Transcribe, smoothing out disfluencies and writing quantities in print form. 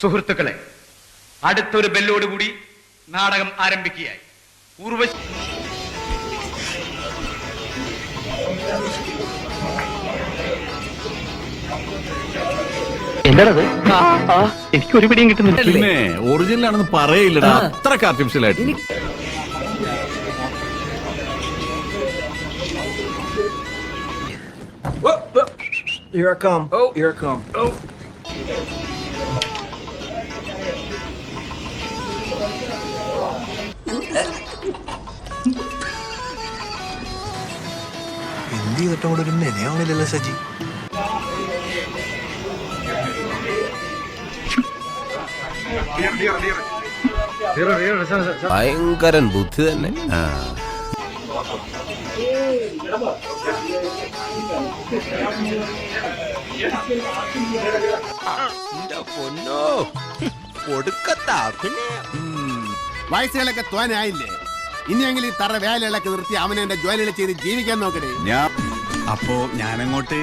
സുഹൃത്തുക്കളെ, അടുത്തൊരു ബെല്ലോടുകൂടി നാടകം ആരംഭിക്കുകയായി. ഊർവശി എന്താണത്? എനിക്കൊരു പിടിയും കിട്ടുന്നില്ല. പിന്നെ ഒറിജിനൽ ആണെന്ന് പറയില്ലടാ, അത്രക്ക് ആർട്ടിഫിഷ്യൽ ആയിട്ട്. Here I come. Oh, here I come. Oh. എന്ത് ചെയ്തിട്ടും കൂടെ ഒരു മെനയാവണില്ലല്ലോ സജി. ഭയങ്കരൻ ബുദ്ധി തന്നെ. പൊന്നോ വയസ്സുകളൊക്കെ തോനായില്ലേ? ഇനിയെങ്കിലും ഈ തറ വേലകളൊക്കെ നിർത്തി അവനെ എന്റെ ജോലികൾ ചെയ്ത് ജീവിക്കാൻ നോക്കണേ. അപ്പോ ഞാനങ്ങോട്ട്